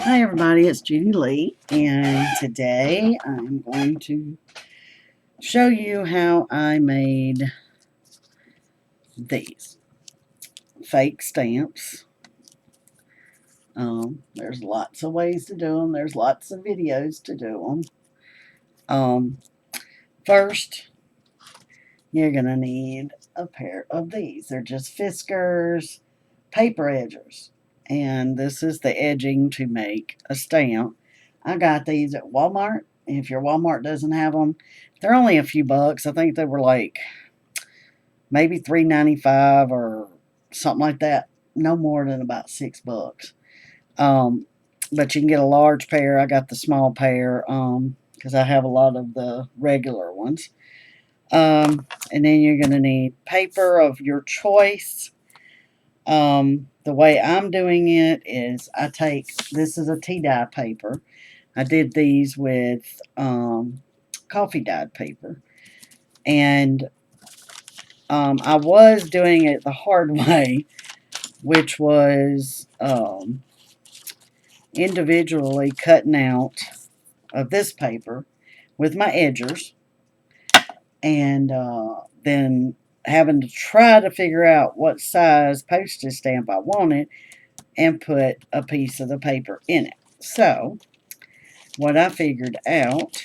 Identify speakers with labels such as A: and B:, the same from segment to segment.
A: Hi everybody, it's Judy Lee, and today I'm going to show you how I made these fake stamps. There's lots of ways to do them. There's lots of videos to do them. First, you're going to need a pair of these. They're just Fiskars paper edgers, and this is the edging to make a stamp. I got these at Walmart. If your Walmart doesn't have them, they're only a few bucks. I think they were like maybe $3.95 or something like that. No more than about $6. But you can get a large pair. I got the small pair because I have a lot of the regular ones. And then you're going to need paper of your choice. The way I'm doing it is this is a tea dye paper. I did these with coffee dyed paper. And I was doing it the hard way, which was individually cutting out of this paper with my edgers, and then having to try to figure out what size postage stamp I wanted and put a piece of the paper in it. So what I figured out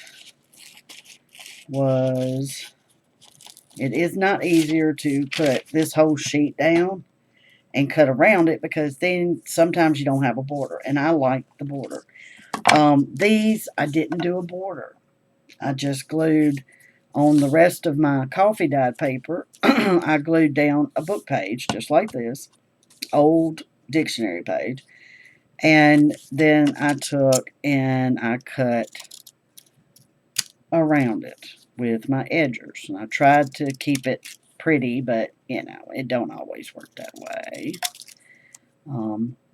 A: was it is not easier to put this whole sheet down and cut around it, because then sometimes you don't have a border, and I like the border. These, I didn't do a border. I just glued on the rest of my coffee dyed paper. I glued down a book page just like this, old dictionary page, and then I took and I cut around it with my edgers, and I tried to keep it pretty, but it don't always work that way.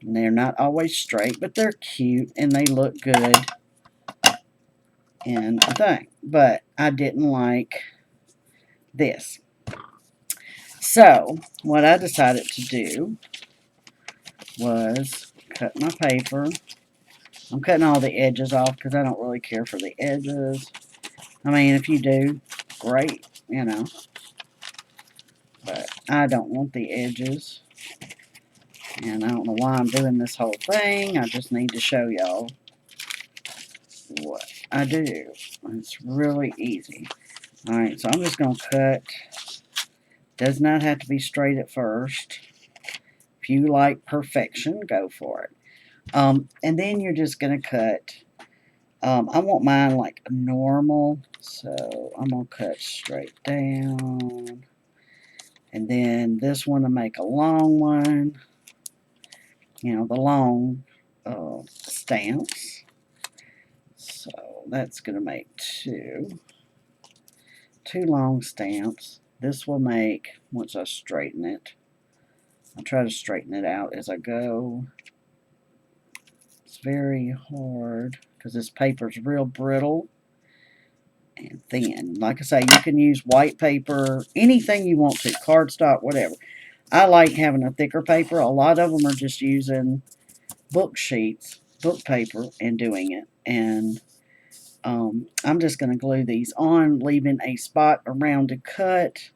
A: They're not always straight, but they're cute and they look good in a thing. But I didn't like this. So what I decided to do was cut my paper. I'm cutting all the edges off because I don't really care for the edges. I mean, if you do, great, But I don't want the edges. And I don't know why I'm doing this whole thing. I just need to show y'all what I do. It's really easy. Alright, so I'm just going to cut. Does not have to be straight at first. If you like perfection, go for it. And then you're just going to cut. I want mine like normal, so I'm going to cut straight down. And then this one to make a long one. The long stamps. So that's going to make two long stamps. This will make, once I straighten it, I try to straighten it out as I go. It's very hard because this paper is real brittle and thin. Like I say, you can use white paper, anything you want to, cardstock, whatever. I like having a thicker paper. A lot of them are just using book sheets, book paper, and doing it. And I'm just going to glue these on, leaving a spot around to cut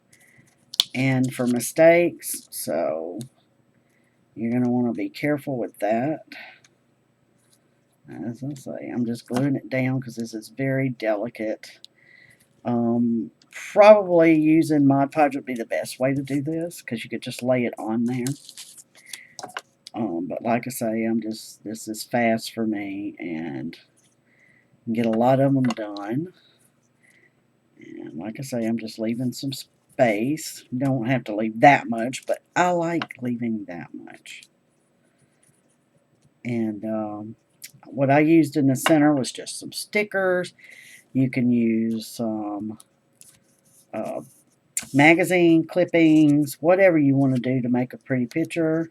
A: and for mistakes. So you're going to want to be careful with that. As I say, I'm just gluing it down because this is very delicate. Probably using Mod Podge would be the best way to do this because you could just lay it on there. But like I say, this is fast for me and get a lot of them done. And like I say, I'm just leaving some space. You don't have to leave that much, but I like leaving that much. And what I used in the center was just some stickers. You can use some magazine clippings, whatever you want to do to make a pretty picture.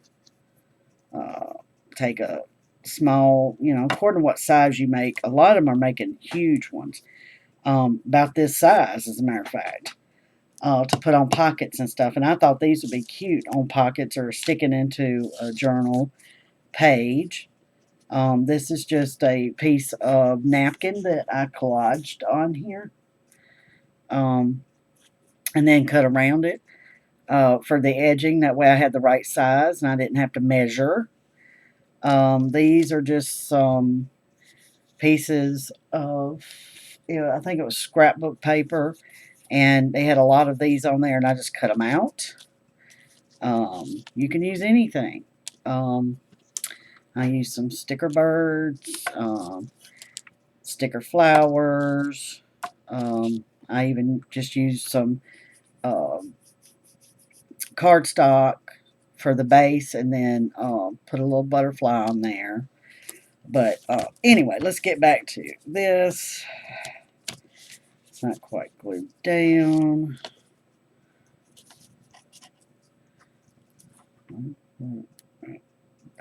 A: Take a small, according to what size you make. A lot of them are making huge ones, about this size, as a matter of fact, to put on pockets and stuff. And I thought these would be cute on pockets or sticking into a journal page. This is just a piece of napkin that I collaged on here. And then cut around it for the edging. That way I had the right size and I didn't have to measure. These are just some pieces of, I think it was scrapbook paper, and they had a lot of these on there, and I just cut them out. You can use anything. I used some sticker birds, sticker flowers. I even just used some cardstock for the base, and then put a little butterfly on there. But anyway, let's get back to this. It's not quite glued down.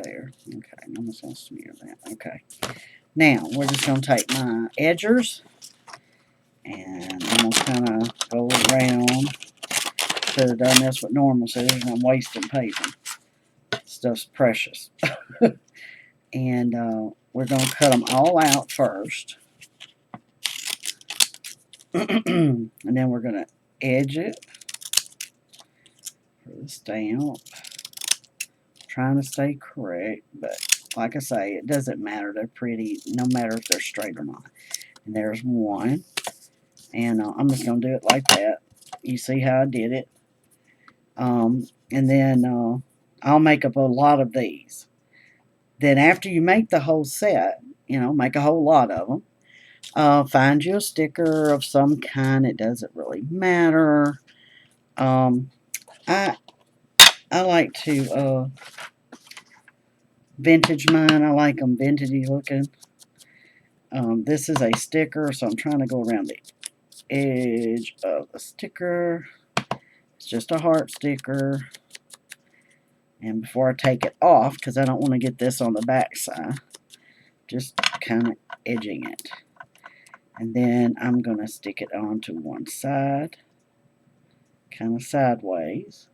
A: There. Okay, I'm just going to smear that. Okay. Now, we're just going to take my edgers, and I'm going to kind of go around. Should have done this with normal scissors, and I'm wasting paper. Stuff's precious. And we're going to cut them all out first. And then we're going to edge it for the stamp. Trying to stay correct, but like I say, it doesn't matter. They're pretty no matter if they're straight or not. And there's one. And I'm just going to do it like that. You see how I did it. And then I'll make up a lot of these. Then after you make the whole set, make a whole lot of them, find you a sticker of some kind. It doesn't really matter. I like to vintage mine. I like them vintagey looking. This is a sticker, so I'm trying to go around the edge of the sticker. It's just a heart sticker. And before I take it off, because I don't want to get this on the back side, just kind of edging it. And then I'm going to stick it onto one side, kind of sideways.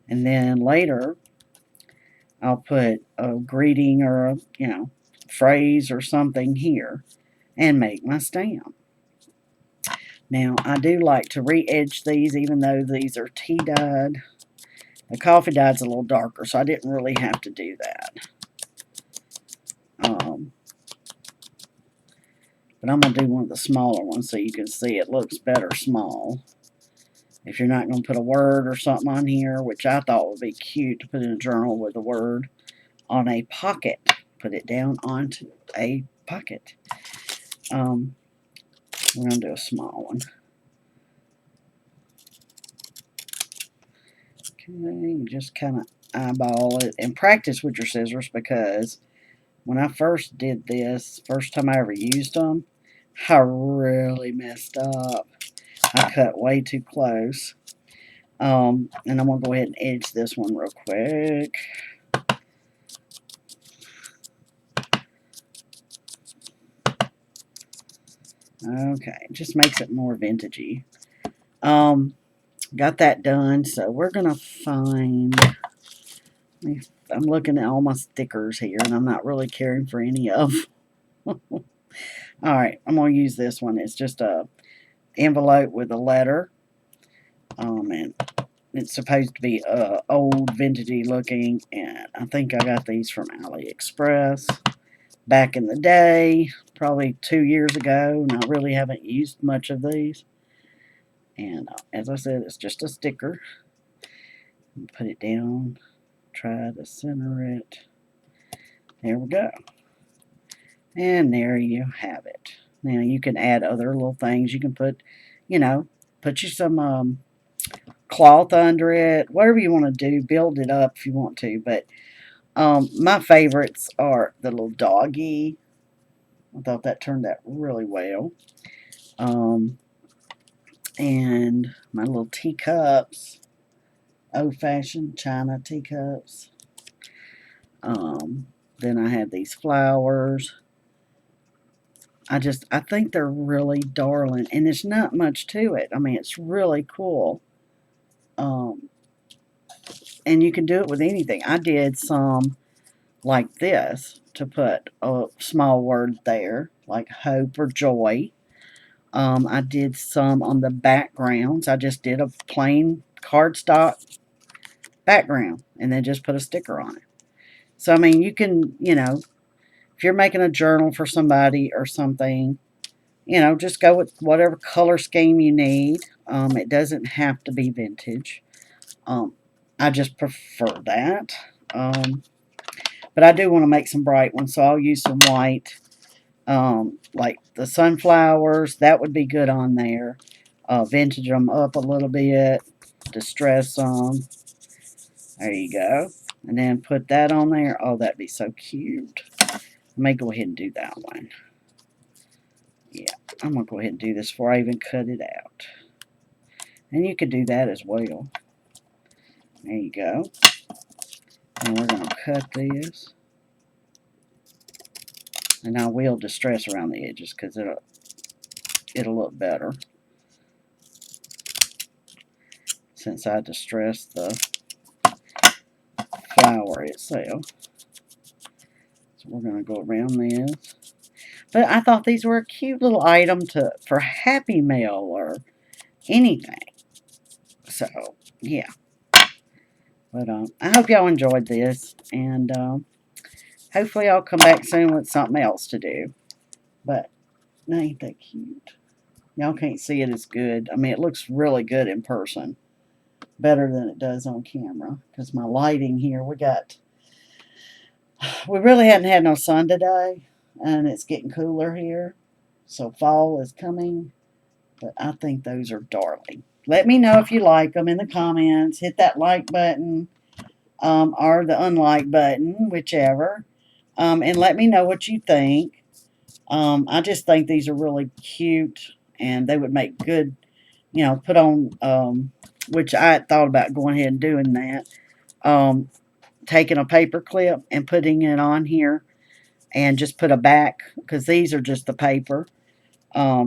A: And then later, I'll put a greeting or a, phrase or something here and make my stamp. Now, I do like to re-edge these, even though these are tea dyed. The coffee dyed's a little darker, so I didn't really have to do that. But I'm going to do one of the smaller ones so you can see it looks better small. If you're not going to put a word or something on here, which I thought would be cute to put in a journal with a word on a pocket. Put it down onto a pocket. We're going to do a small one. Okay, just kind of eyeball it and practice with your scissors, because when I first did this, first time I ever used them, I really messed up. I cut way too close. And I'm going to go ahead and edge this one real quick. Okay, it just makes it more vintagey. Got that done, so we're going to find... I'm looking at all my stickers here, and I'm not really caring for any of them. Alright, I'm going to use this one. It's just a envelope with a letter. And it's supposed to be old, vintagey looking, and I think I got these from AliExpress back in the day, probably 2 years ago, and I really haven't used much of these. And as I said, it's just a sticker. Put it down, try to center it. There we go. And there you have it. Now you can add other little things. You can put, put you some cloth under it, whatever you want to do. Build it up if you want to. But my favorites are the little doggy. I thought that turned out really well. And my little teacups, old-fashioned china teacups. Then I have these flowers. I think they're really darling, and there's not much to it. I mean, it's really cool. And you can do it with anything. I did some like this to put a small word there, like hope or joy. I did some on the backgrounds. I just did a plain cardstock background and then just put a sticker on it. So, I mean, you can, if you're making a journal for somebody or something, just go with whatever color scheme you need. It doesn't have to be vintage. I just prefer that. But I do want to make some bright ones, so I'll use some white. Like the sunflowers, that would be good on there. Vintage them up a little bit, distress them. There you go. And then put that on there. Oh, that'd be so cute. I may go ahead and do that one. Yeah, I'm going to go ahead and do this before I even cut it out. And you could do that as well. There you go. And we're going to cut this. And I will distress around the edges because it'll look better since I distressed the flower itself. So we're going to go around this. But I thought these were a cute little item for Happy Mail or anything. So, yeah. But I hope y'all enjoyed this. And hopefully I'll come back soon with something else to do. But ain't that cute? Y'all can't see it as good. I mean, it looks really good in person. Better than it does on camera. Because my lighting here, we really hadn't had no sun today. And it's getting cooler here. So fall is coming. But I think those are darling. Let me know if you like them in the comments. Hit that like button or the unlike button, whichever. And let me know what you think. I just think these are really cute. And they would make good, put on, which I had thought about going ahead and doing that. Taking a paper clip and putting it on here. And just put a back, because these are just the paper.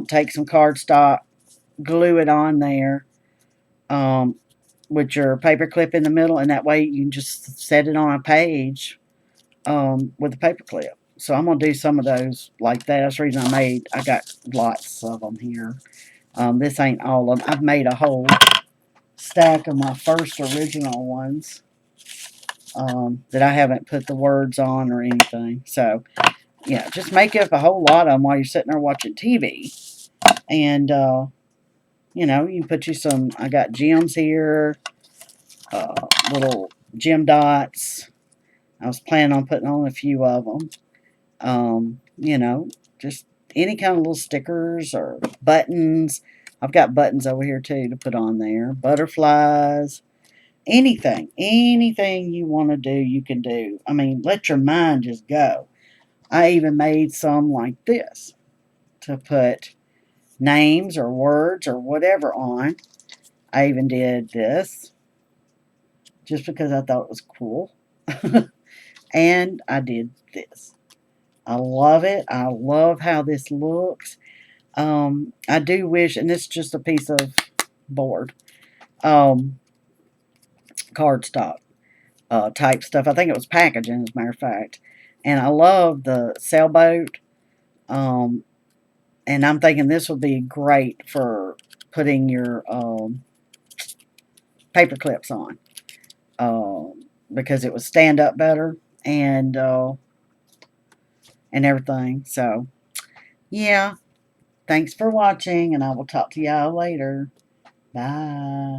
A: Take some cardstock, glue it on there with your paper clip in the middle, and that way you can just set it on a page with a paper clip. So I'm going to do some of those like that. That's the reason I got lots of them here. This ain't all of them. I've made a whole stack of my first original ones that I haven't put the words on or anything. So, yeah, just make up a whole lot of them while you're sitting there watching TV. And, you can put you some, I got gems here, little gem dots. I was planning on putting on a few of them. Just any kind of little stickers or buttons. I've got buttons over here too to put on there. Butterflies. Anything you want to do, you can do. I mean, let your mind just go. I even made some like this to put names or words or whatever on. I even did this just because I thought it was cool. And I did this. I love it. I love how this looks. I do wish, and this is just a piece of board, cardstock type stuff. I think it was packaging, as a matter of fact. And I love the sailboat. And I'm thinking this would be great for putting your paper clips on. Because it would stand up better and everything. So, yeah. Thanks for watching, and I will talk to y'all later. Bye.